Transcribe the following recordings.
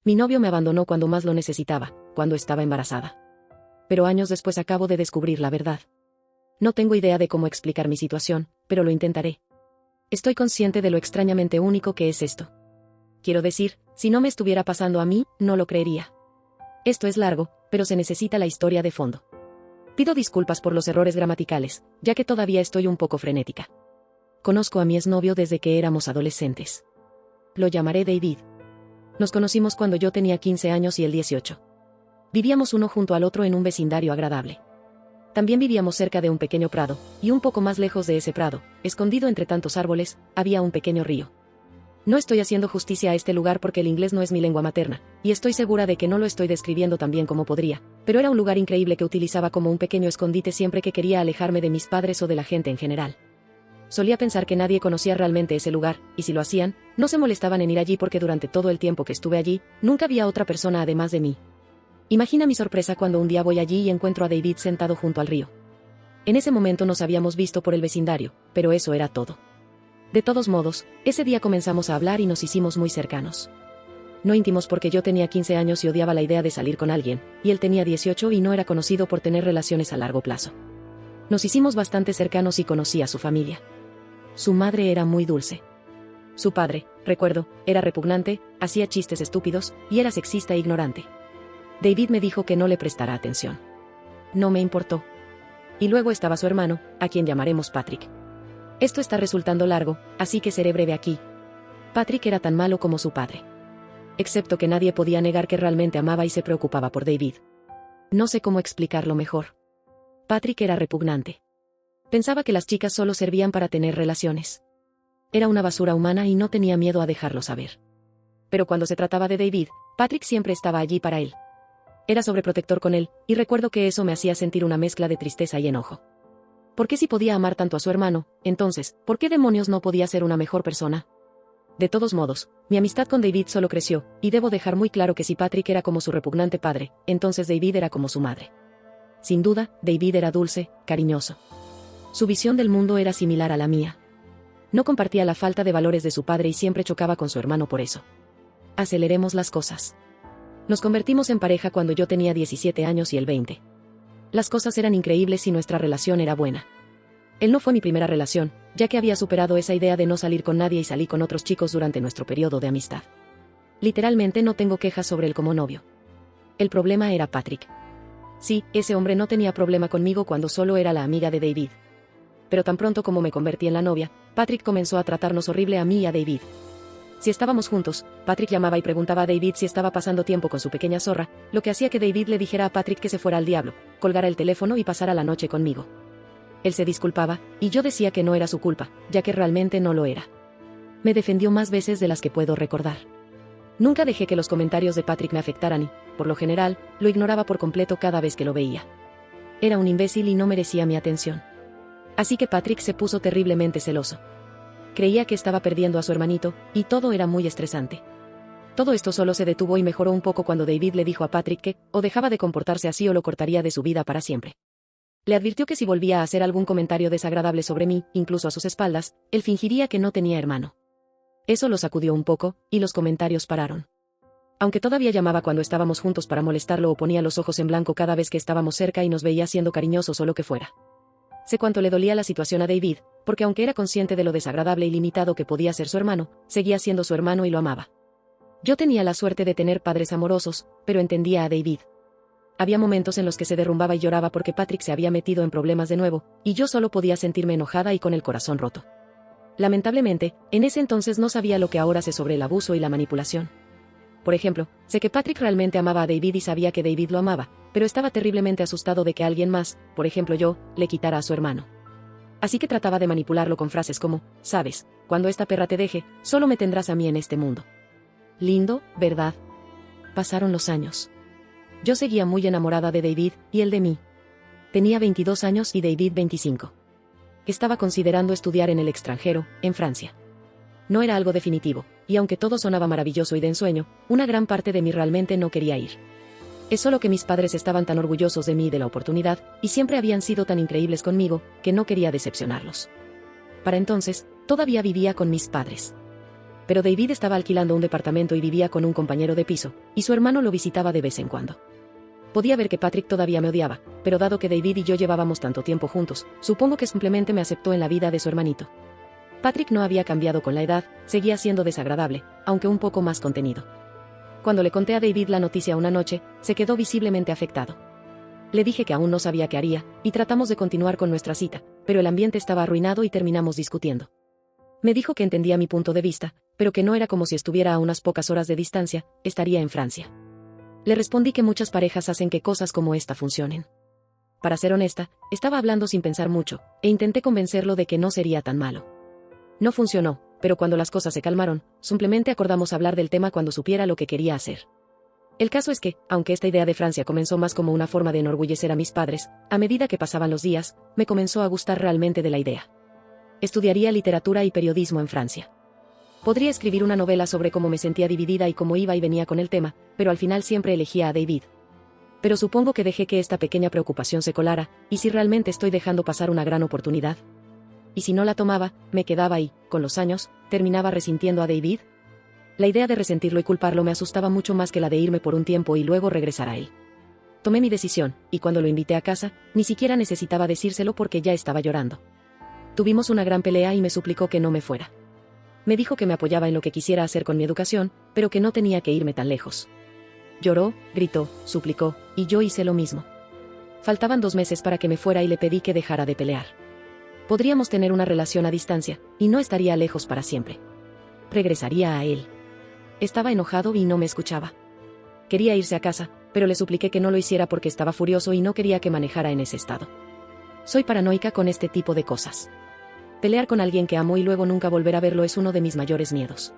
Mi novio me abandonó cuando más lo necesitaba, cuando estaba embarazada. Pero años después acabo de descubrir la verdad. No tengo idea de cómo explicar mi situación, pero lo intentaré. Estoy consciente de lo extrañamente único que es esto. Quiero decir, si no me estuviera pasando a mí, no lo creería. Esto es largo, pero se necesita la historia de fondo. Pido disculpas por los errores gramaticales, ya que todavía estoy un poco frenética. Conozco a mi exnovio desde que éramos adolescentes. Lo llamaré David. Nos conocimos cuando yo tenía 15 años y él 18. Vivíamos uno junto al otro en un vecindario agradable. También vivíamos cerca de un pequeño prado, y un poco más lejos de ese prado, escondido entre tantos árboles, había un pequeño río. No estoy haciendo justicia a este lugar porque el inglés no es mi lengua materna, y estoy segura de que no lo estoy describiendo tan bien como podría, pero era un lugar increíble que utilizaba como un pequeño escondite siempre que quería alejarme de mis padres o de la gente en general. Solía pensar que nadie conocía realmente ese lugar, y si lo hacían, no se molestaban en ir allí porque durante todo el tiempo que estuve allí, nunca había otra persona además de mí. Imagina mi sorpresa cuando un día voy allí y encuentro a David sentado junto al río. En ese momento nos habíamos visto por el vecindario, pero eso era todo. De todos modos, ese día comenzamos a hablar y nos hicimos muy cercanos. No íntimos porque yo tenía 15 años y odiaba la idea de salir con alguien, y él tenía 18 y no era conocido por tener relaciones a largo plazo. Nos hicimos bastante cercanos y conocí a su familia. Su madre era muy dulce. Su padre, recuerdo, era repugnante, hacía chistes estúpidos, y era sexista e ignorante. David me dijo que no le prestara atención. No me importó. Y luego estaba su hermano, a quien llamaremos Patrick. Esto está resultando largo, así que seré breve aquí. Patrick era tan malo como su padre. Excepto que nadie podía negar que realmente amaba y se preocupaba por David. No sé cómo explicarlo mejor. Patrick era repugnante. Pensaba que las chicas solo servían para tener relaciones. Era una basura humana y no tenía miedo a dejarlo saber. Pero cuando se trataba de David, Patrick siempre estaba allí para él. Era sobreprotector con él, y recuerdo que eso me hacía sentir una mezcla de tristeza y enojo. ¿Por qué si podía amar tanto a su hermano, entonces, por qué demonios no podía ser una mejor persona? De todos modos, mi amistad con David solo creció, y debo dejar muy claro que si Patrick era como su repugnante padre, entonces David era como su madre. Sin duda, David era dulce, cariñoso. Su visión del mundo era similar a la mía. No compartía la falta de valores de su padre y siempre chocaba con su hermano por eso. Aceleremos las cosas. Nos convertimos en pareja cuando yo tenía 17 años y él 20. Las cosas eran increíbles y nuestra relación era buena. Él no fue mi primera relación, ya que había superado esa idea de no salir con nadie y salí con otros chicos durante nuestro periodo de amistad. Literalmente no tengo quejas sobre él como novio. El problema era Patrick. Sí, ese hombre no tenía problema conmigo cuando solo era la amiga de David. Pero tan pronto como me convertí en la novia, Patrick comenzó a tratarnos horrible a mí y a David. Si estábamos juntos, Patrick llamaba y preguntaba a David si estaba pasando tiempo con su pequeña zorra, lo que hacía que David le dijera a Patrick que se fuera al diablo, colgara el teléfono y pasara la noche conmigo. Él se disculpaba, y yo decía que no era su culpa, ya que realmente no lo era. Me defendió más veces de las que puedo recordar. Nunca dejé que los comentarios de Patrick me afectaran y, por lo general, lo ignoraba por completo cada vez que lo veía. Era un imbécil y no merecía mi atención. Así que Patrick se puso terriblemente celoso. Creía que estaba perdiendo a su hermanito, y todo era muy estresante. Todo esto solo se detuvo y mejoró un poco cuando David le dijo a Patrick que, o dejaba de comportarse así o lo cortaría de su vida para siempre. Le advirtió que si volvía a hacer algún comentario desagradable sobre mí, incluso a sus espaldas, él fingiría que no tenía hermano. Eso lo sacudió un poco, y los comentarios pararon. Aunque todavía llamaba cuando estábamos juntos para molestarlo o ponía los ojos en blanco cada vez que estábamos cerca y nos veía siendo cariñosos o lo que fuera. Sé cuánto le dolía la situación a David, porque aunque era consciente de lo desagradable y limitado que podía ser su hermano, seguía siendo su hermano y lo amaba. Yo tenía la suerte de tener padres amorosos, pero entendía a David. Había momentos en los que se derrumbaba y lloraba porque Patrick se había metido en problemas de nuevo, y yo solo podía sentirme enojada y con el corazón roto. Lamentablemente, en ese entonces no sabía lo que ahora sé sobre el abuso y la manipulación. Por ejemplo, sé que Patrick realmente amaba a David y sabía que David lo amaba, pero estaba terriblemente asustado de que alguien más, por ejemplo yo, le quitara a su hermano. Así que trataba de manipularlo con frases como, sabes, cuando esta perra te deje, solo me tendrás a mí en este mundo. Lindo, ¿verdad? Pasaron los años. Yo seguía muy enamorada de David, y él de mí. Tenía 22 años y David 25. Estaba considerando estudiar en el extranjero, en Francia. No era algo definitivo, y aunque todo sonaba maravilloso y de ensueño, una gran parte de mí realmente no quería ir. Es solo que mis padres estaban tan orgullosos de mí y de la oportunidad, y siempre habían sido tan increíbles conmigo, que no quería decepcionarlos. Para entonces, todavía vivía con mis padres. pero David estaba alquilando un departamento y vivía con un compañero de piso, y su hermano lo visitaba de vez en cuando. Podía ver que Patrick todavía me odiaba, pero dado que David y yo llevábamos tanto tiempo juntos, supongo que simplemente me aceptó en la vida de su hermanito. Patrick no había cambiado con la edad, seguía siendo desagradable, aunque un poco más contenido. Cuando le conté a David la noticia una noche, se quedó visiblemente afectado. Le dije que aún no sabía qué haría, y tratamos de continuar con nuestra cita, pero el ambiente estaba arruinado y terminamos discutiendo. Me dijo que entendía mi punto de vista, pero que no era como si estuviera a unas pocas horas de distancia, estaría en Francia. Le respondí que muchas parejas hacen que cosas como esta funcionen. Para ser honesta, estaba hablando sin pensar mucho, e intenté convencerlo de que no sería tan malo. No funcionó, pero cuando las cosas se calmaron, simplemente acordamos hablar del tema cuando supiera lo que quería hacer. El caso es que, aunque esta idea de Francia comenzó más como una forma de enorgullecer a mis padres, a medida que pasaban los días, me comenzó a gustar realmente de la idea. Estudiaría literatura y periodismo en Francia. Podría escribir una novela sobre cómo me sentía dividida y cómo iba y venía con el tema, pero al final siempre elegía a David. Pero supongo que dejé que esta pequeña preocupación se colara, y si realmente estoy dejando pasar una gran oportunidad. Y si no la tomaba, me quedaba y, con los años, terminaba resintiendo a David. La idea de resentirlo y culparlo me asustaba mucho más que la de irme por un tiempo y luego regresar a él. Tomé mi decisión, y cuando lo invité a casa, ni siquiera necesitaba decírselo porque ya estaba llorando. Tuvimos una gran pelea y me suplicó que no me fuera. Me dijo que me apoyaba en lo que quisiera hacer con mi educación, pero que no tenía que irme tan lejos. Lloró, gritó, suplicó, y yo hice lo mismo. Faltaban 2 meses para que me fuera y le pedí que dejara de pelear. Podríamos tener una relación a distancia, y no estaría lejos para siempre. Regresaría a él. Estaba enojado y no me escuchaba. Quería irse a casa, pero le supliqué que no lo hiciera porque estaba furioso y no quería que manejara en ese estado. Soy paranoica con este tipo de cosas. Pelear con alguien que amo y luego nunca volver a verlo es uno de mis mayores miedos.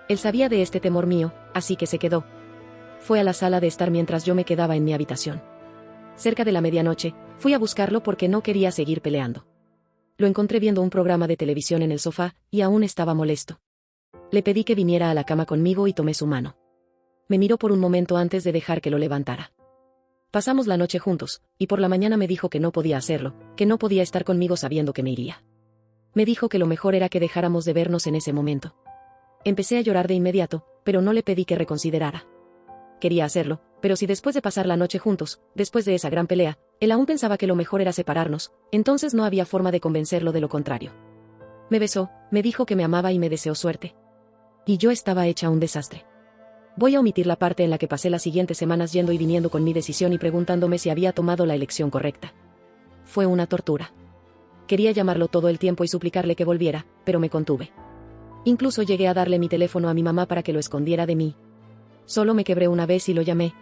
Él sabía de este temor mío, así que se quedó. Fue a la sala de estar mientras yo me quedaba en mi habitación. Cerca de la medianoche, fui a buscarlo porque no quería seguir peleando. Lo encontré viendo un programa de televisión en el sofá, y aún estaba molesto. Le pedí que viniera a la cama conmigo y tomé su mano. Me miró por un momento antes de dejar que lo levantara. Pasamos la noche juntos, y por la mañana me dijo que no podía hacerlo, que no podía estar conmigo sabiendo que me iría. Me dijo que lo mejor era que dejáramos de vernos en ese momento. Empecé a llorar de inmediato, pero no le pedí que reconsiderara. Quería hacerlo, pero si después de pasar la noche juntos, después de esa gran pelea, él aún pensaba que lo mejor era separarnos, entonces no había forma de convencerlo de lo contrario. Me besó, me dijo que me amaba y me deseó suerte. Y yo estaba hecha un desastre. Voy a omitir la parte en la que pasé las siguientes semanas yendo y viniendo con mi decisión y preguntándome si había tomado la elección correcta. Fue una tortura. Quería llamarlo todo el tiempo y suplicarle que volviera, pero me contuve. Incluso llegué a darle mi teléfono a mi mamá para que lo escondiera de mí. Solo me quebré una vez y lo llamé.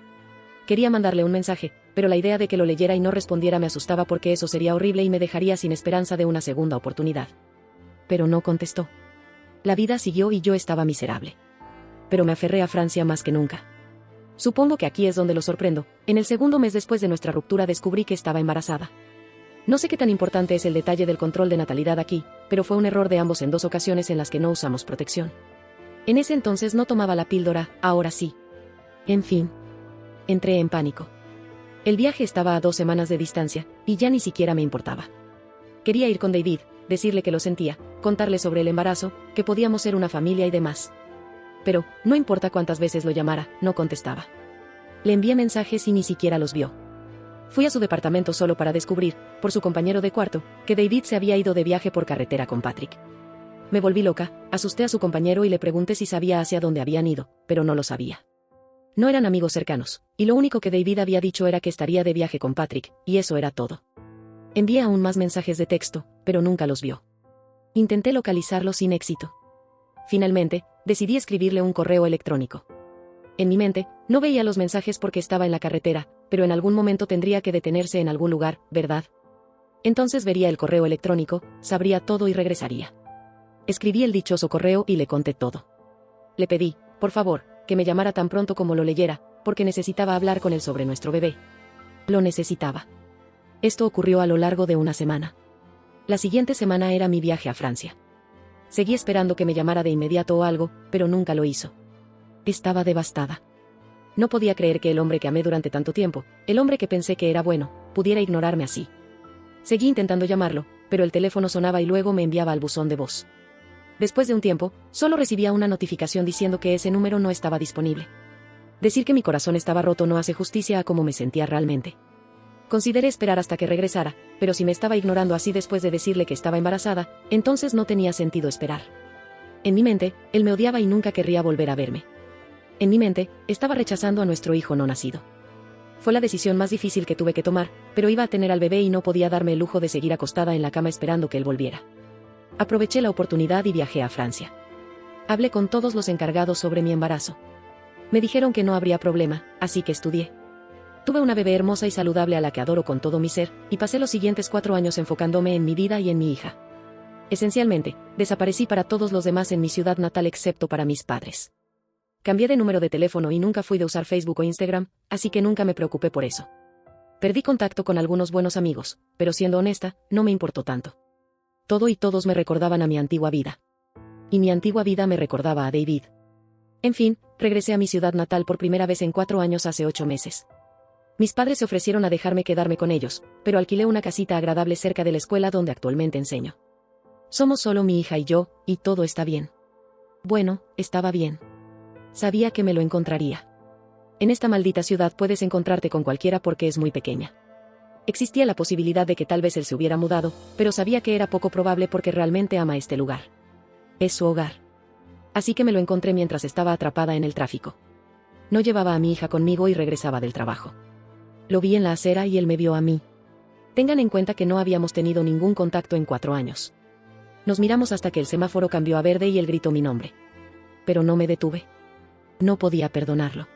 Quería mandarle un mensaje, pero la idea de que lo leyera y no respondiera me asustaba porque eso sería horrible y me dejaría sin esperanza de una segunda oportunidad. Pero no contestó. La vida siguió y yo estaba miserable. Pero me aferré a Francia más que nunca. Supongo que aquí es donde lo sorprendo. En el segundo mes después de nuestra ruptura descubrí que estaba embarazada. No sé qué tan importante es el detalle del control de natalidad aquí, pero fue un error de ambos en 2 ocasiones en las que no usamos protección. En ese entonces no tomaba la píldora, ahora sí. En fin. Entré en pánico. El viaje estaba a 2 semanas de distancia, y ya ni siquiera me importaba. Quería ir con David, decirle que lo sentía, contarle sobre el embarazo, que podíamos ser una familia y demás. Pero, no importa cuántas veces lo llamara, no contestaba. Le envié mensajes y ni siquiera los vio. Fui a su departamento solo para descubrir, por su compañero de cuarto, que David se había ido de viaje por carretera con Patrick. Me volví loca, asusté a su compañero y le pregunté si sabía hacia dónde habían ido, pero no lo sabía. No eran amigos cercanos, y lo único que David había dicho era que estaría de viaje con Patrick, y eso era todo. Envié aún más mensajes de texto, pero nunca los vio. Intenté localizarlo sin éxito. Finalmente, decidí escribirle un correo electrónico. En mi mente, no veía los mensajes porque estaba en la carretera, pero en algún momento tendría que detenerse en algún lugar, ¿verdad? Entonces vería el correo electrónico, sabría todo y regresaría. Escribí el dichoso correo y le conté todo. Le pedí, por favor, que me llamara tan pronto como lo leyera, porque necesitaba hablar con él sobre nuestro bebé. Lo necesitaba. Esto ocurrió a lo largo de una semana. La siguiente semana era mi viaje a Francia. Seguí esperando que me llamara de inmediato o algo, pero nunca lo hizo. Estaba devastada. No podía creer que el hombre que amé durante tanto tiempo, el hombre que pensé que era bueno, pudiera ignorarme así. Seguí intentando llamarlo, pero el teléfono sonaba y luego me enviaba al buzón de voz. Después de un tiempo, solo recibía una notificación diciendo que ese número no estaba disponible. Decir que mi corazón estaba roto no hace justicia a cómo me sentía realmente. Consideré esperar hasta que regresara, pero si me estaba ignorando así después de decirle que estaba embarazada, entonces no tenía sentido esperar. En mi mente, él me odiaba y nunca querría volver a verme. En mi mente, estaba rechazando a nuestro hijo no nacido. Fue la decisión más difícil que tuve que tomar, pero iba a tener al bebé y no podía darme el lujo de seguir acostada en la cama esperando que él volviera. Aproveché la oportunidad y viajé a Francia. Hablé con todos los encargados sobre mi embarazo. Me dijeron que no habría problema, así que estudié. Tuve una bebé hermosa y saludable a la que adoro con todo mi ser, y pasé los siguientes 4 años enfocándome en mi vida y en mi hija. Esencialmente, desaparecí para todos los demás en mi ciudad natal excepto para mis padres. Cambié de número de teléfono y nunca fui de usar Facebook o Instagram, así que nunca me preocupé por eso. Perdí contacto con algunos buenos amigos, pero siendo honesta, no me importó tanto. Todo y todos me recordaban a mi antigua vida. Y mi antigua vida me recordaba a David. En fin, regresé a mi ciudad natal por primera vez en 4 años hace 8 meses. Mis padres se ofrecieron a dejarme quedarme con ellos, pero alquilé una casita agradable cerca de la escuela donde actualmente enseño. Somos solo mi hija y yo, y todo está bien. Bueno, estaba bien. Sabía que me lo encontraría. En esta maldita ciudad puedes encontrarte con cualquiera porque es muy pequeña. Existía la posibilidad de que tal vez él se hubiera mudado, pero sabía que era poco probable porque realmente ama este lugar. Es su hogar. Así que me lo encontré mientras estaba atrapada en el tráfico. No llevaba a mi hija conmigo y regresaba del trabajo. Lo vi en la acera y él me vio a mí. Tengan en cuenta que no habíamos tenido ningún contacto en 4 años. Nos miramos hasta que el semáforo cambió a verde y él gritó mi nombre. Pero no me detuve. No podía perdonarlo.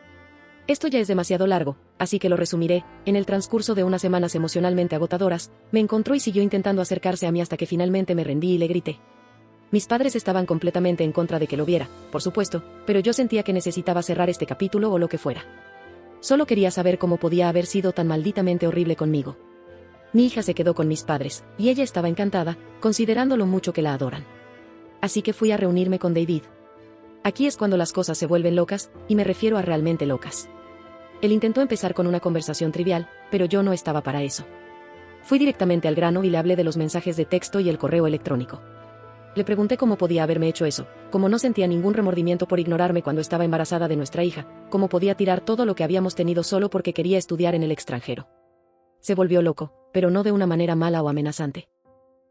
Esto ya es demasiado largo, así que lo resumiré. En el transcurso de unas semanas emocionalmente agotadoras, me encontró y siguió intentando acercarse a mí hasta que finalmente me rendí y le grité. Mis padres estaban completamente en contra de que lo viera, por supuesto, pero yo sentía que necesitaba cerrar este capítulo o lo que fuera. Solo quería saber cómo podía haber sido tan malditamente horrible conmigo. Mi hija se quedó con mis padres, y ella estaba encantada, considerando lo mucho que la adoran. Así que fui a reunirme con David. Aquí es cuando las cosas se vuelven locas, y me refiero a realmente locas. Él intentó empezar con una conversación trivial, pero yo no estaba para eso. Fui directamente al grano y le hablé de los mensajes de texto y el correo electrónico. Le pregunté cómo podía haberme hecho eso, cómo no sentía ningún remordimiento por ignorarme cuando estaba embarazada de nuestra hija, cómo podía tirar todo lo que habíamos tenido solo porque quería estudiar en el extranjero. Se volvió loco, pero no de una manera mala o amenazante.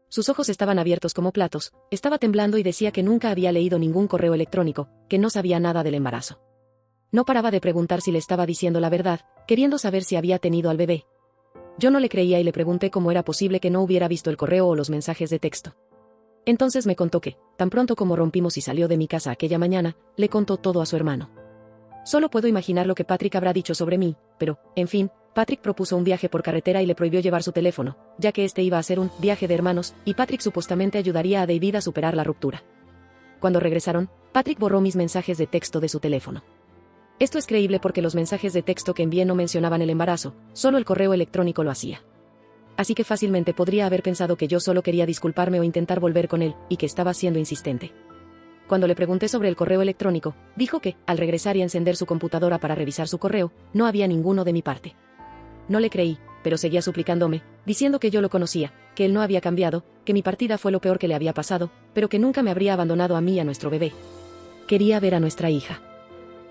Sus ojos estaban abiertos como platos, estaba temblando y decía que nunca había leído ningún correo electrónico, que no sabía nada del embarazo. No paraba de preguntar si le estaba diciendo la verdad, queriendo saber si había tenido al bebé. Yo no le creía y le pregunté cómo era posible que no hubiera visto el correo o los mensajes de texto. Entonces me contó que, tan pronto como rompimos y salió de mi casa aquella mañana, le contó todo a su hermano. Solo puedo imaginar lo que Patrick habrá dicho sobre mí, pero, en fin, Patrick propuso un viaje por carretera y le prohibió llevar su teléfono, ya que este iba a ser un viaje de hermanos, y Patrick supuestamente ayudaría a David a superar la ruptura. Cuando regresaron, Patrick borró mis mensajes de texto de su teléfono. Esto es creíble porque los mensajes de texto que envié no mencionaban el embarazo, solo el correo electrónico lo hacía. Así que fácilmente podría haber pensado que yo solo quería disculparme o intentar volver con él, y que estaba siendo insistente. Cuando le pregunté sobre el correo electrónico, dijo que, al regresar y encender su computadora para revisar su correo, no había ninguno de mi parte. No le creí, pero seguía suplicándome, diciendo que yo lo conocía, que él no había cambiado, que mi partida fue lo peor que le había pasado, pero que nunca me habría abandonado a mí y a nuestro bebé. Quería ver a nuestra hija.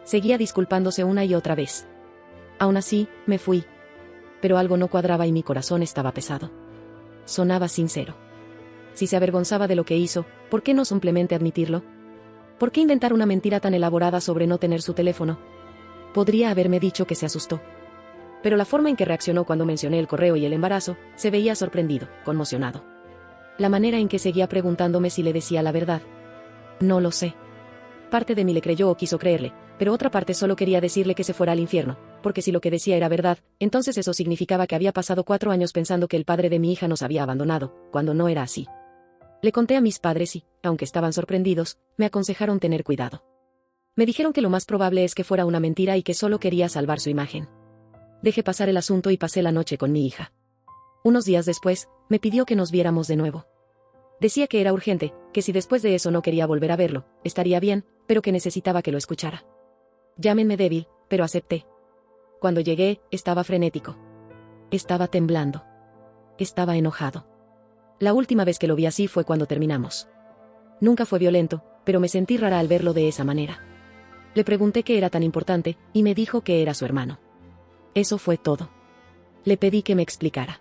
Seguía disculpándose una y otra vez. Aún así, me fui. Pero algo no cuadraba y mi corazón estaba pesado. Sonaba sincero. Si se avergonzaba de lo que hizo, ¿por qué no simplemente admitirlo? ¿Por qué inventar una mentira tan elaborada sobre no tener su teléfono? Podría haberme dicho que se asustó. Pero la forma en que reaccionó cuando mencioné el correo y el embarazo, se veía sorprendido, conmocionado. La manera en que seguía preguntándome si le decía la verdad. No lo sé. Parte de mí le creyó o quiso creerle, pero otra parte solo quería decirle que se fuera al infierno, porque si lo que decía era verdad, entonces eso significaba que había pasado 4 años pensando que el padre de mi hija nos había abandonado, cuando no era así. Le conté a mis padres y, aunque estaban sorprendidos, me aconsejaron tener cuidado. Me dijeron que lo más probable es que fuera una mentira y que solo quería salvar su imagen. Dejé pasar el asunto y pasé la noche con mi hija. Unos días después, me pidió que nos viéramos de nuevo. Decía que era urgente, que si después de eso no quería volver a verlo, estaría bien, pero que necesitaba que lo escuchara. Llámenme débil, pero acepté. Cuando llegué, estaba frenético. Estaba temblando. Estaba enojado. La última vez que lo vi así fue cuando terminamos. Nunca fue violento, pero me sentí rara al verlo de esa manera. Le pregunté qué era tan importante, y me dijo que era su hermano. Eso fue todo. Le pedí que me explicara.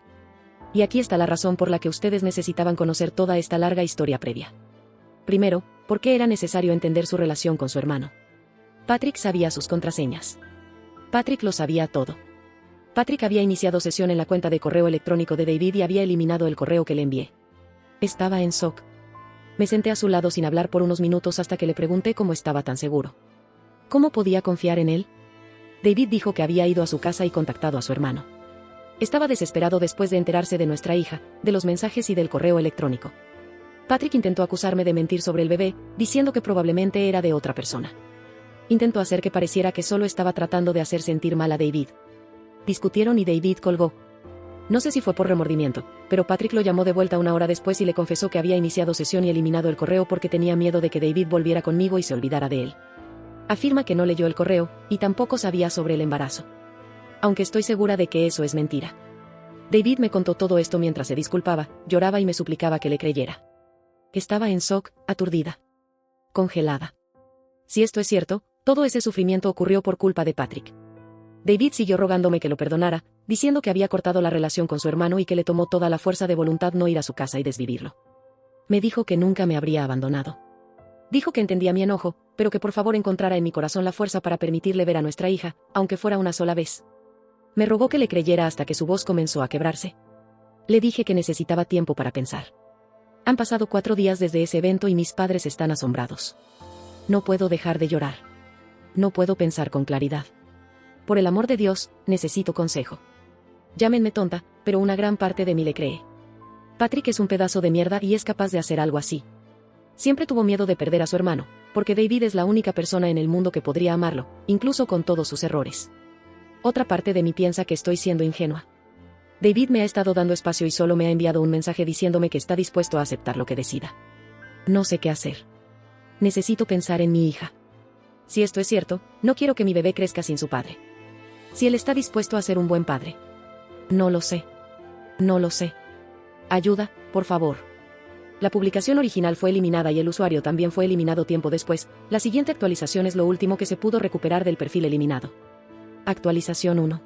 Y aquí está la razón por la que ustedes necesitaban conocer toda esta larga historia previa. Primero, ¿por qué era necesario entender su relación con su hermano? Patrick sabía sus contraseñas. Patrick lo sabía todo. Patrick había iniciado sesión en la cuenta de correo electrónico de David y había eliminado el correo que le envié. Estaba en shock. Me senté a su lado sin hablar por unos minutos hasta que le pregunté cómo estaba tan seguro. ¿Cómo podía confiar en él? David dijo que había ido a su casa y contactado a su hermano. Estaba desesperado después de enterarse de nuestra hija, de los mensajes y del correo electrónico. Patrick intentó acusarme de mentir sobre el bebé, diciendo que probablemente era de otra persona. Intentó hacer que pareciera que solo estaba tratando de hacer sentir mal a David. Discutieron y David colgó. No sé si fue por remordimiento, pero Patrick lo llamó de vuelta una hora después y le confesó que había iniciado sesión y eliminado el correo porque tenía miedo de que David volviera conmigo y se olvidara de él. Afirma que no leyó el correo, y tampoco sabía sobre el embarazo. Aunque estoy segura de que eso es mentira. David me contó todo esto mientras se disculpaba, lloraba y me suplicaba que le creyera. Estaba en shock, aturdida. Congelada. Si esto es cierto, todo ese sufrimiento ocurrió por culpa de Patrick. David siguió rogándome que lo perdonara, diciendo que había cortado la relación con su hermano y que le tomó toda la fuerza de voluntad no ir a su casa y desvivirlo. Me dijo que nunca me habría abandonado. Dijo que entendía mi enojo, pero que por favor encontrara en mi corazón la fuerza para permitirle ver a nuestra hija, aunque fuera una sola vez. Me rogó que le creyera hasta que su voz comenzó a quebrarse. Le dije que necesitaba tiempo para pensar. Han pasado 4 días desde ese evento y mis padres están asombrados. No puedo dejar de llorar. No puedo pensar con claridad. Por el amor de Dios, necesito consejo. Llámenme tonta, pero una gran parte de mí le cree. Patrick es un pedazo de mierda y es capaz de hacer algo así. Siempre tuvo miedo de perder a su hermano, porque David es la única persona en el mundo que podría amarlo, incluso con todos sus errores. Otra parte de mí piensa que estoy siendo ingenua. David me ha estado dando espacio y solo me ha enviado un mensaje diciéndome que está dispuesto a aceptar lo que decida. No sé qué hacer. Necesito pensar en mi hija. Si esto es cierto, no quiero que mi bebé crezca sin su padre. Si él está dispuesto a ser un buen padre. No lo sé. No lo sé. Ayuda, por favor. La publicación original fue eliminada y el usuario también fue eliminado tiempo después. La siguiente actualización es lo último que se pudo recuperar del perfil eliminado. Actualización 1.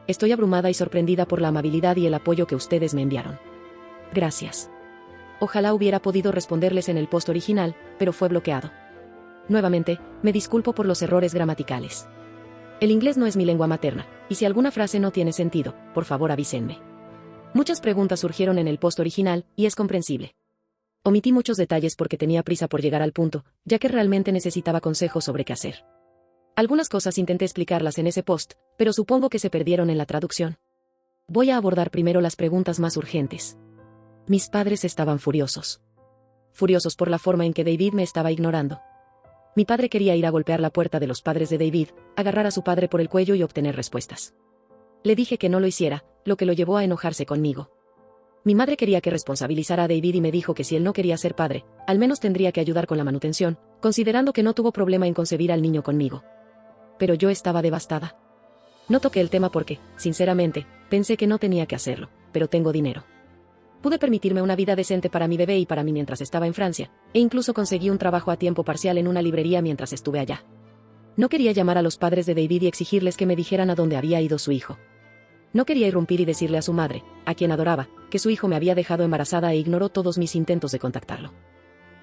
Estoy abrumada y sorprendida por la amabilidad y el apoyo que ustedes me enviaron. Gracias. Ojalá hubiera podido responderles en el post original, pero fue bloqueado. Nuevamente, me disculpo por los errores gramaticales. El inglés no es mi lengua materna, y si alguna frase no tiene sentido, por favor avísenme. Muchas preguntas surgieron en el post original, y es comprensible. Omití muchos detalles porque tenía prisa por llegar al punto, ya que realmente necesitaba consejos sobre qué hacer. Algunas cosas intenté explicarlas en ese post, pero supongo que se perdieron en la traducción. Voy a abordar primero las preguntas más urgentes. Mis padres estaban furiosos. Furiosos por la forma en que David me estaba ignorando. Mi padre quería ir a golpear la puerta de los padres de David, agarrar a su padre por el cuello y obtener respuestas. Le dije que no lo hiciera, lo que lo llevó a enojarse conmigo. Mi madre quería que responsabilizara a David y me dijo que si él no quería ser padre, al menos tendría que ayudar con la manutención, considerando que no tuvo problema en concebir al niño conmigo. Pero yo estaba devastada. No toqué el tema porque, sinceramente, pensé que no tenía que hacerlo, pero tengo dinero. Pude permitirme una vida decente para mi bebé y para mí mientras estaba en Francia, e incluso conseguí un trabajo a tiempo parcial en una librería mientras estuve allá. No quería llamar a los padres de David y exigirles que me dijeran a dónde había ido su hijo. No quería irrumpir y decirle a su madre, a quien adoraba, que su hijo me había dejado embarazada e ignoró todos mis intentos de contactarlo.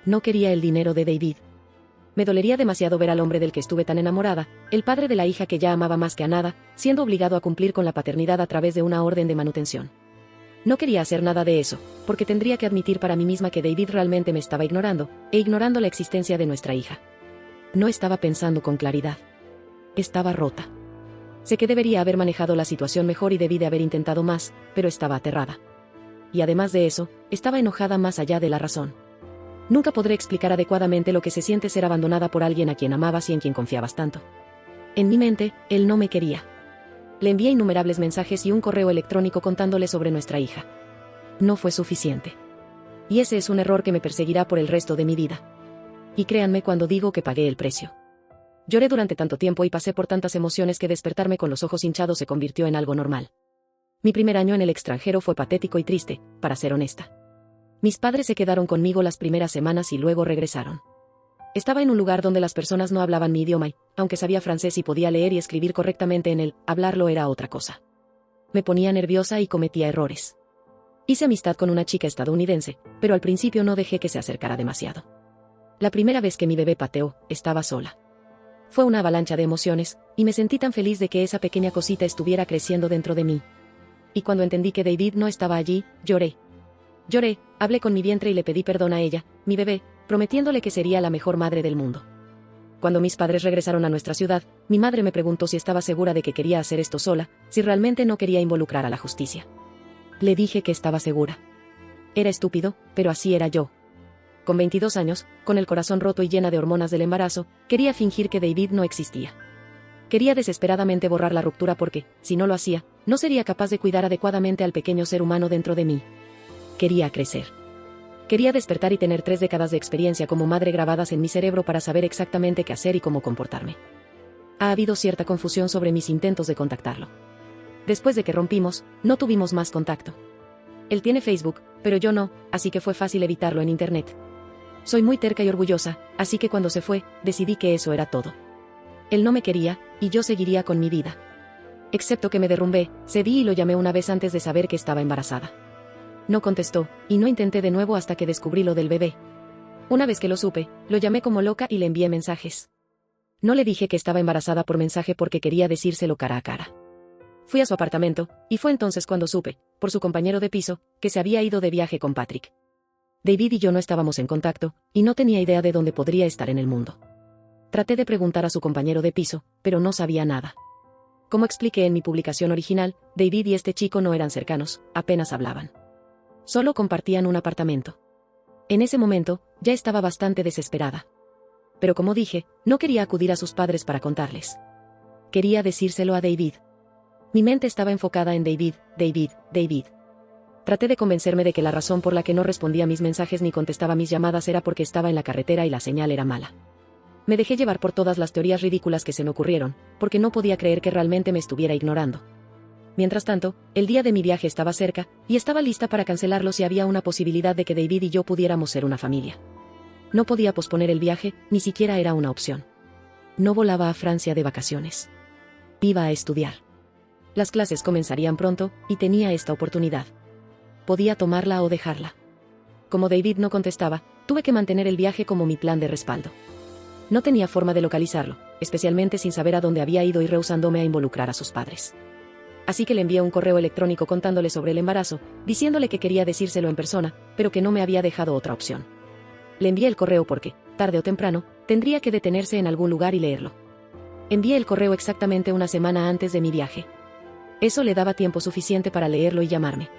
No quería el dinero de David. Me dolería demasiado ver al hombre del que estuve tan enamorada, el padre de la hija que ya amaba más que a nada, siendo obligado a cumplir con la paternidad a través de una orden de manutención. No quería hacer nada de eso, porque tendría que admitir para mí misma que David realmente me estaba ignorando, e ignorando la existencia de nuestra hija. No estaba pensando con claridad. Estaba rota. Sé que debería haber manejado la situación mejor y debí de haber intentado más, pero estaba aterrada. Y además de eso, estaba enojada más allá de la razón. Nunca podré explicar adecuadamente lo que se siente ser abandonada por alguien a quien amabas y en quien confiabas tanto. En mi mente, él no me quería. Le envié innumerables mensajes y un correo electrónico contándole sobre nuestra hija. No fue suficiente. Y ese es un error que me perseguirá por el resto de mi vida. Y créanme cuando digo que pagué el precio. Lloré durante tanto tiempo y pasé por tantas emociones que despertarme con los ojos hinchados se convirtió en algo normal. Mi primer año en el extranjero fue patético y triste, para ser honesta. Mis padres se quedaron conmigo las primeras semanas y luego regresaron. Estaba en un lugar donde las personas no hablaban mi idioma y, aunque sabía francés y podía leer y escribir correctamente en él, hablarlo era otra cosa. Me ponía nerviosa y cometía errores. Hice amistad con una chica estadounidense, pero al principio no dejé que se acercara demasiado. La primera vez que mi bebé pateó, estaba sola. Fue una avalancha de emociones, y me sentí tan feliz de que esa pequeña cosita estuviera creciendo dentro de mí. Y cuando entendí que David no estaba allí, lloré. Lloré, hablé con mi vientre y le pedí perdón a ella, mi bebé, prometiéndole que sería la mejor madre del mundo. Cuando mis padres regresaron a nuestra ciudad, mi madre me preguntó si estaba segura de que quería hacer esto sola, si realmente no quería involucrar a la justicia. Le dije que estaba segura. Era estúpido, pero así era yo. Con 22 años, con el corazón roto y llena de hormonas del embarazo, quería fingir que David no existía. Quería desesperadamente borrar la ruptura porque, si no lo hacía, no sería capaz de cuidar adecuadamente al pequeño ser humano dentro de mí. Quería crecer. Quería despertar y tener 3 décadas de experiencia como madre grabadas en mi cerebro para saber exactamente qué hacer y cómo comportarme. Ha habido cierta confusión sobre mis intentos de contactarlo. Después de que rompimos, no tuvimos más contacto. Él tiene Facebook, pero yo no, así que fue fácil evitarlo en Internet. Soy muy terca y orgullosa, así que cuando se fue, decidí que eso era todo. Él no me quería, y yo seguiría con mi vida. Excepto que me derrumbé, cedí y lo llamé una vez antes de saber que estaba embarazada. No contestó, y no intenté de nuevo hasta que descubrí lo del bebé. Una vez que lo supe, lo llamé como loca y le envié mensajes. No le dije que estaba embarazada por mensaje porque quería decírselo cara a cara. Fui a su apartamento, y fue entonces cuando supe, por su compañero de piso, que se había ido de viaje con Patrick. David y yo no estábamos en contacto, y no tenía idea de dónde podría estar en el mundo. Traté de preguntar a su compañero de piso, pero no sabía nada. Como expliqué en mi publicación original, David y este chico no eran cercanos, apenas hablaban. Solo compartían un apartamento. En ese momento, ya estaba bastante desesperada. Pero como dije, no quería acudir a sus padres para contarles. Quería decírselo a David. Mi mente estaba enfocada en David. Traté de convencerme de que la razón por la que no respondía mis mensajes ni contestaba mis llamadas era porque estaba en la carretera y la señal era mala. Me dejé llevar por todas las teorías ridículas que se me ocurrieron, porque no podía creer que realmente me estuviera ignorando. Mientras tanto, el día de mi viaje estaba cerca, y estaba lista para cancelarlo si había una posibilidad de que David y yo pudiéramos ser una familia. No podía posponer el viaje, ni siquiera era una opción. No volaba a Francia de vacaciones. Iba a estudiar. Las clases comenzarían pronto, y tenía esta oportunidad. Podía tomarla o dejarla. Como David no contestaba, tuve que mantener el viaje como mi plan de respaldo. No tenía forma de localizarlo, especialmente sin saber a dónde había ido y rehusándome a involucrar a sus padres. Así que le envié un correo electrónico contándole sobre el embarazo, diciéndole que quería decírselo en persona, pero que no me había dejado otra opción. Le envié el correo porque, tarde o temprano, tendría que detenerse en algún lugar y leerlo. Envié el correo exactamente una semana antes de mi viaje. Eso le daba tiempo suficiente para leerlo y llamarme.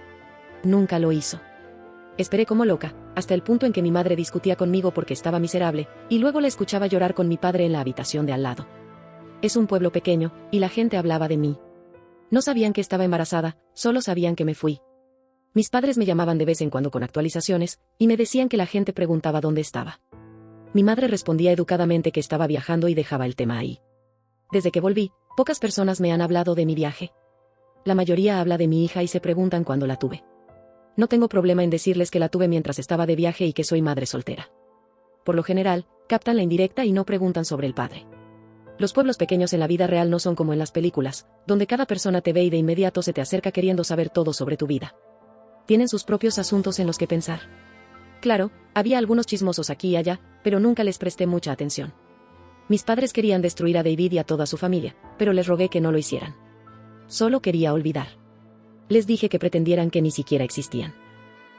Nunca lo hizo. Esperé como loca, hasta el punto en que mi madre discutía conmigo porque estaba miserable, y luego la escuchaba llorar con mi padre en la habitación de al lado. Es un pueblo pequeño, y la gente hablaba de mí. No sabían que estaba embarazada, solo sabían que me fui. Mis padres me llamaban de vez en cuando con actualizaciones, y me decían que la gente preguntaba dónde estaba. Mi madre respondía educadamente que estaba viajando y dejaba el tema ahí. Desde que volví, pocas personas me han hablado de mi viaje. La mayoría habla de mi hija y se preguntan cuándo la tuve. No tengo problema en decirles que la tuve mientras estaba de viaje y que soy madre soltera. Por lo general, captan la indirecta y no preguntan sobre el padre. Los pueblos pequeños en la vida real no son como en las películas, donde cada persona te ve y de inmediato se te acerca queriendo saber todo sobre tu vida. Tienen sus propios asuntos en los que pensar. Claro, había algunos chismosos aquí y allá, pero nunca les presté mucha atención. Mis padres querían destruir a David y a toda su familia, pero les rogué que no lo hicieran. Solo quería olvidar. Les dije que pretendieran que ni siquiera existían.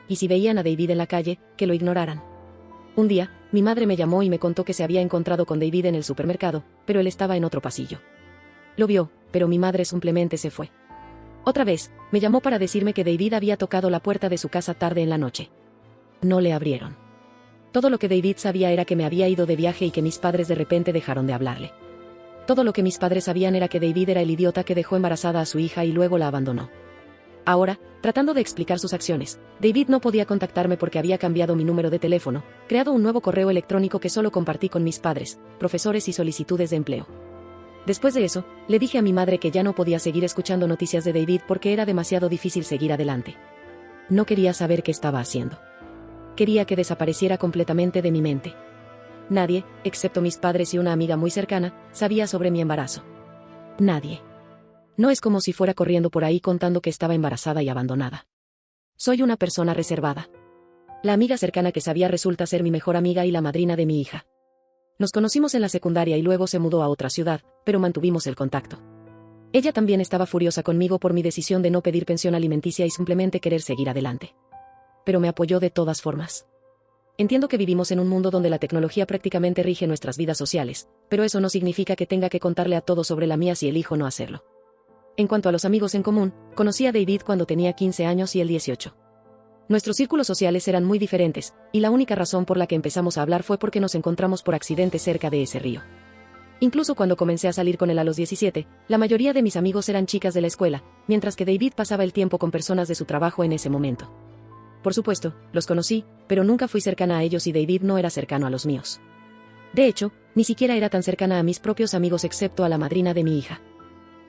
Y si veían a David en la calle, que lo ignoraran. Un día, mi madre me llamó y me contó que se había encontrado con David en el supermercado, pero él estaba en otro pasillo. Lo vio, pero mi madre simplemente se fue. Otra vez, me llamó para decirme que David había tocado la puerta de su casa tarde en la noche. No le abrieron. Todo lo que David sabía era que me había ido de viaje y que mis padres de repente dejaron de hablarle. Todo lo que mis padres sabían era que David era el idiota que dejó embarazada a su hija y luego la abandonó. Ahora, tratando de explicar sus acciones, David no podía contactarme porque había cambiado mi número de teléfono, creado un nuevo correo electrónico que solo compartí con mis padres, profesores y solicitudes de empleo. Después de eso, le dije a mi madre que ya no podía seguir escuchando noticias de David porque era demasiado difícil seguir adelante. No quería saber qué estaba haciendo. Quería que desapareciera completamente de mi mente. Nadie, excepto mis padres y una amiga muy cercana, sabía sobre mi embarazo. Nadie. No es como si fuera corriendo por ahí contando que estaba embarazada y abandonada. Soy una persona reservada. La amiga cercana que sabía resulta ser mi mejor amiga y la madrina de mi hija. Nos conocimos en la secundaria y luego se mudó a otra ciudad, pero mantuvimos el contacto. Ella también estaba furiosa conmigo por mi decisión de no pedir pensión alimenticia y simplemente querer seguir adelante. Pero me apoyó de todas formas. Entiendo que vivimos en un mundo donde la tecnología prácticamente rige nuestras vidas sociales, pero eso no significa que tenga que contarle a todos sobre la mía si elijo no hacerlo. En cuanto a los amigos en común, conocí a David cuando tenía 15 años y él 18. Nuestros círculos sociales eran muy diferentes, y la única razón por la que empezamos a hablar fue porque nos encontramos por accidente cerca de ese río. Incluso cuando comencé a salir con él a los 17, la mayoría de mis amigos eran chicas de la escuela, mientras que David pasaba el tiempo con personas de su trabajo en ese momento. Por supuesto, los conocí, pero nunca fui cercana a ellos y David no era cercano a los míos. De hecho, ni siquiera era tan cercana a mis propios amigos excepto a la madrina de mi hija.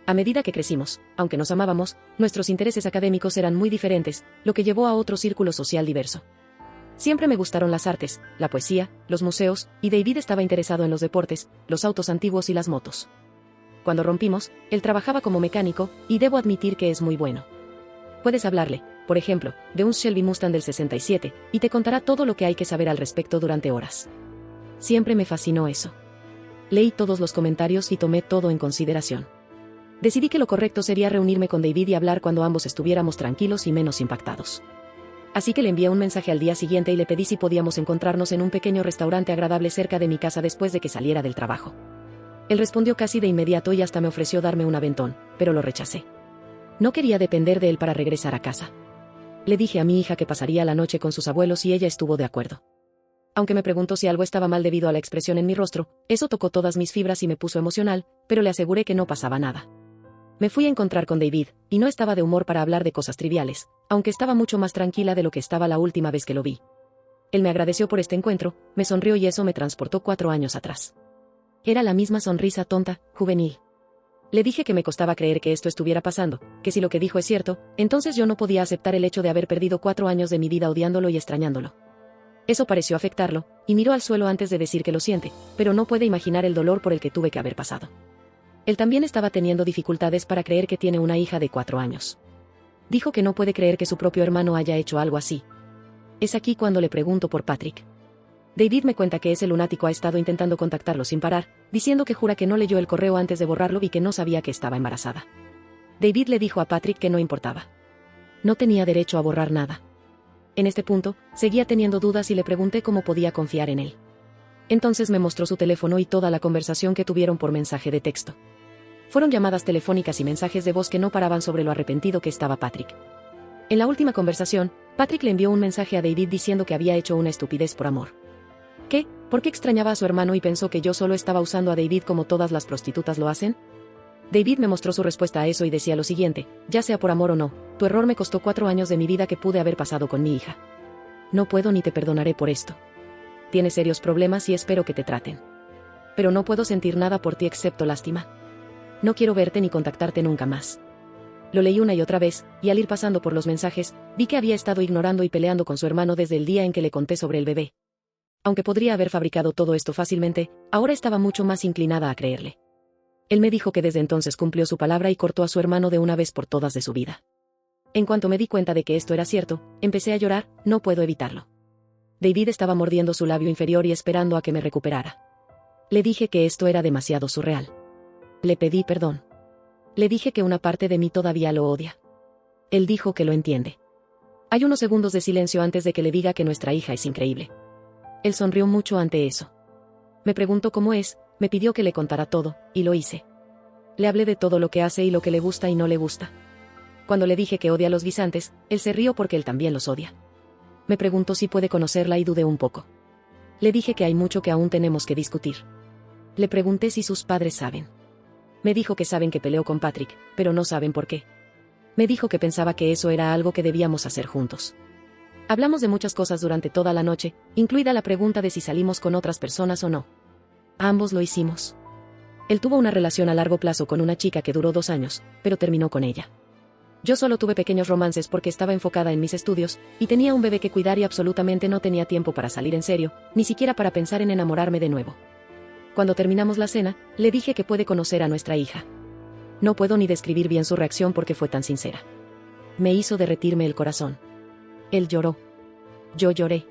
A medida que crecimos, aunque nos amábamos, nuestros intereses académicos eran muy diferentes, lo que llevó a otro círculo social diverso. Siempre me gustaron las artes, la poesía, los museos, y David estaba interesado en los deportes, los autos antiguos y las motos. Cuando rompimos, él trabajaba como mecánico, y debo admitir que es muy bueno. Puedes hablarle, por ejemplo, de un Shelby Mustang del 67, y te contará todo lo que hay que saber al respecto durante horas. Siempre me fascinó eso. Leí todos los comentarios y tomé todo en consideración. Decidí que lo correcto sería reunirme con David y hablar cuando ambos estuviéramos tranquilos y menos impactados. Así que le envié un mensaje al día siguiente y le pedí si podíamos encontrarnos en un pequeño restaurante agradable cerca de mi casa después de que saliera del trabajo. Él respondió casi de inmediato y hasta me ofreció darme un aventón, pero lo rechacé. No quería depender de él para regresar a casa. Le dije a mi hija que pasaría la noche con sus abuelos y ella estuvo de acuerdo. Aunque me preguntó si algo estaba mal debido a la expresión en mi rostro, eso tocó todas mis fibras y me puso emocional, pero le aseguré que no pasaba nada. Me fui a encontrar con David, y no estaba de humor para hablar de cosas triviales, aunque estaba mucho más tranquila de lo que estaba la última vez que lo vi. Él me agradeció por este encuentro, me sonrió y eso me transportó 4 años atrás. Era la misma sonrisa tonta, juvenil. Le dije que me costaba creer que esto estuviera pasando, que si lo que dijo es cierto, entonces yo no podía aceptar el hecho de haber perdido 4 años de mi vida odiándolo y extrañándolo. Eso pareció afectarlo, y miró al suelo antes de decir que lo siente, pero no puede imaginar el dolor por el que tuve que haber pasado. Él también estaba teniendo dificultades para creer que tiene una hija de 4 años. Dijo que no puede creer que su propio hermano haya hecho algo así. Es aquí cuando le pregunto por Patrick. David me cuenta que ese lunático ha estado intentando contactarlo sin parar, diciendo que jura que no leyó el correo antes de borrarlo y que no sabía que estaba embarazada. David le dijo a Patrick que no importaba. No tenía derecho a borrar nada. En este punto, seguía teniendo dudas y le pregunté cómo podía confiar en él. Entonces me mostró su teléfono y toda la conversación que tuvieron por mensaje de texto. Fueron llamadas telefónicas y mensajes de voz que no paraban sobre lo arrepentido que estaba Patrick. En la última conversación, Patrick le envió un mensaje a David diciendo que había hecho una estupidez por amor. ¿Qué? ¿Por qué extrañaba a su hermano y pensó que yo solo estaba usando a David como todas las prostitutas lo hacen? David me mostró su respuesta a eso y decía lo siguiente: ya sea por amor o no, tu error me costó 4 años de mi vida que pude haber pasado con mi hija. No puedo ni te perdonaré por esto. Tienes serios problemas y espero que te traten. Pero no puedo sentir nada por ti excepto lástima. No quiero verte ni contactarte nunca más. Lo leí una y otra vez, y al ir pasando por los mensajes, vi que había estado ignorando y peleando con su hermano desde el día en que le conté sobre el bebé. Aunque podría haber fabricado todo esto fácilmente, ahora estaba mucho más inclinada a creerle. Él me dijo que desde entonces cumplió su palabra y cortó a su hermano de una vez por todas de su vida. En cuanto me di cuenta de que esto era cierto, empecé a llorar, no puedo evitarlo. David estaba mordiendo su labio inferior y esperando a que me recuperara. Le dije que esto era demasiado surreal. Le pedí perdón. Le dije que una parte de mí todavía lo odia. Él dijo que lo entiende. Hay unos segundos de silencio antes de que le diga que nuestra hija es increíble. Él sonrió mucho ante eso. Me preguntó cómo es, me pidió que le contara todo, y lo hice. Le hablé de todo lo que hace y lo que le gusta y no le gusta. Cuando le dije que odia a los guisantes, él se rió porque él también los odia. Me preguntó si puede conocerla y dudé un poco. Le dije que hay mucho que aún tenemos que discutir. Le pregunté si sus padres saben. Me dijo que saben que peleó con Patrick, pero no saben por qué. Me dijo que pensaba que eso era algo que debíamos hacer juntos. Hablamos de muchas cosas durante toda la noche, incluida la pregunta de si salimos con otras personas o no. Ambos lo hicimos. Él tuvo una relación a largo plazo con una chica que duró 2 años, pero terminó con ella. Yo solo tuve pequeños romances porque estaba enfocada en mis estudios, y tenía un bebé que cuidar y absolutamente no tenía tiempo para salir en serio, ni siquiera para pensar en enamorarme de nuevo. Cuando terminamos la cena, le dije que puede conocer a nuestra hija. No puedo ni describir bien su reacción porque fue tan sincera. Me hizo derretirme el corazón. Él lloró. Yo lloré.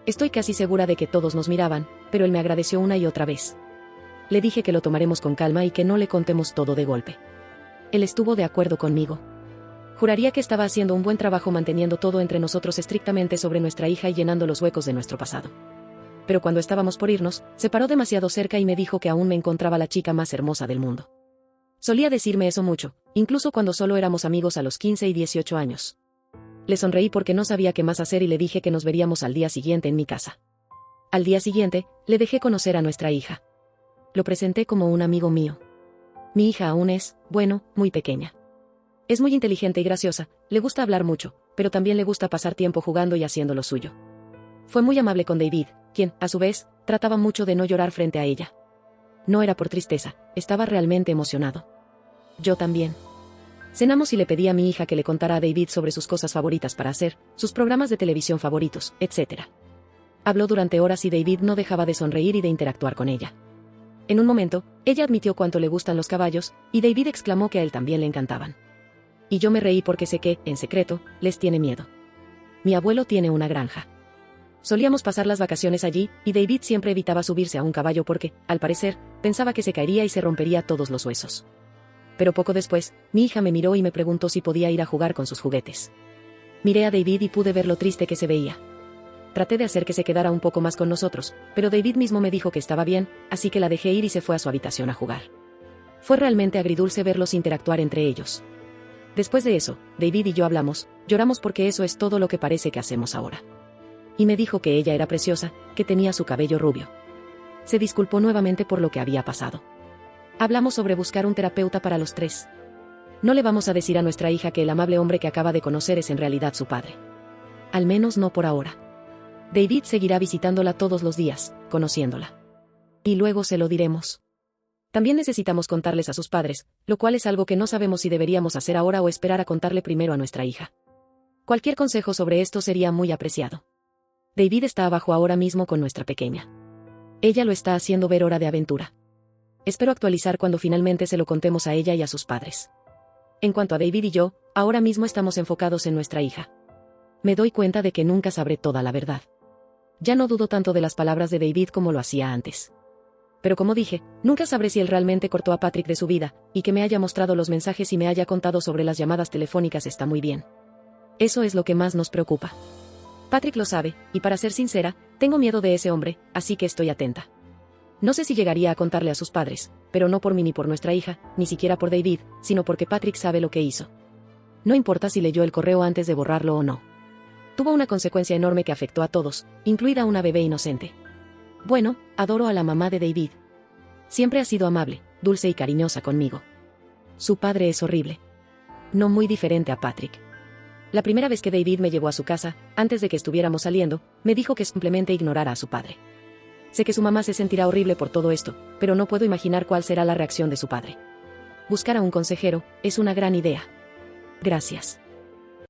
Estoy casi segura de que todos nos miraban, pero él me agradeció una y otra vez. Le dije que lo tomaremos con calma y que no le contemos todo de golpe. Él estuvo de acuerdo conmigo. Juraría que estaba haciendo un buen trabajo manteniendo todo entre nosotros estrictamente sobre nuestra hija y llenando los huecos de nuestro pasado. Pero cuando estábamos por irnos, se paró demasiado cerca y me dijo que aún me encontraba la chica más hermosa del mundo. Solía decirme eso mucho, incluso cuando solo éramos amigos a los 15 y 18 años. Le sonreí porque no sabía qué más hacer y le dije que nos veríamos al día siguiente en mi casa. Al día siguiente, le dejé conocer a nuestra hija. Lo presenté como un amigo mío. Mi hija aún es, bueno, muy pequeña. Es muy inteligente y graciosa, le gusta hablar mucho, pero también le gusta pasar tiempo jugando y haciendo lo suyo. Fue muy amable con David, quien, a su vez, trataba mucho de no llorar frente a ella. No era por tristeza, estaba realmente emocionado. Yo también. Cenamos y le pedí a mi hija que le contara a David sobre sus cosas favoritas para hacer, sus programas de televisión favoritos, etc. Habló durante horas y David no dejaba de sonreír y de interactuar con ella. En un momento, ella admitió cuánto le gustan los caballos, y David exclamó que a él también le encantaban. Y yo me reí porque sé que, en secreto, les tiene miedo. Mi abuelo tiene una granja. Solíamos pasar las vacaciones allí, y David siempre evitaba subirse a un caballo porque, al parecer, pensaba que se caería y se rompería todos los huesos. Pero poco después, mi hija me miró y me preguntó si podía ir a jugar con sus juguetes. Miré a David y pude ver lo triste que se veía. Traté de hacer que se quedara un poco más con nosotros, pero David mismo me dijo que estaba bien, así que la dejé ir y se fue a su habitación a jugar. Fue realmente agridulce verlos interactuar entre ellos. Después de eso, David y yo hablamos, lloramos porque eso es todo lo que parece que hacemos ahora. Y me dijo que ella era preciosa, que tenía su cabello rubio. Se disculpó nuevamente por lo que había pasado. Hablamos sobre buscar un terapeuta para los tres. No le vamos a decir a nuestra hija que el amable hombre que acaba de conocer es en realidad su padre. Al menos no por ahora. David seguirá visitándola todos los días, conociéndola. Y luego se lo diremos. También necesitamos contarles a sus padres, lo cual es algo que no sabemos si deberíamos hacer ahora o esperar a contarle primero a nuestra hija. Cualquier consejo sobre esto sería muy apreciado. David está abajo ahora mismo con nuestra pequeña. Ella lo está haciendo ver Hora de Aventura. Espero actualizar cuando finalmente se lo contemos a ella y a sus padres. En cuanto a David y yo, ahora mismo estamos enfocados en nuestra hija. Me doy cuenta de que nunca sabré toda la verdad. Ya no dudo tanto de las palabras de David como lo hacía antes. Pero como dije, nunca sabré si él realmente cortó a Patrick de su vida, y que me haya mostrado los mensajes y me haya contado sobre las llamadas telefónicas está muy bien. Eso es lo que más nos preocupa. Patrick lo sabe, y para ser sincera, tengo miedo de ese hombre, así que estoy atenta. No sé si llegaría a contarle a sus padres, pero no por mí ni por nuestra hija, ni siquiera por David, sino porque Patrick sabe lo que hizo. No importa si leyó el correo antes de borrarlo o no. Tuvo una consecuencia enorme que afectó a todos, incluida una bebé inocente. Bueno, adoro a la mamá de David. Siempre ha sido amable, dulce y cariñosa conmigo. Su padre es horrible. No muy diferente a Patrick. La primera vez que David me llevó a su casa, antes de que estuviéramos saliendo, me dijo que simplemente ignorara a su padre. Sé que su mamá se sentirá horrible por todo esto, pero no puedo imaginar cuál será la reacción de su padre. Buscar a un consejero es una gran idea. Gracias.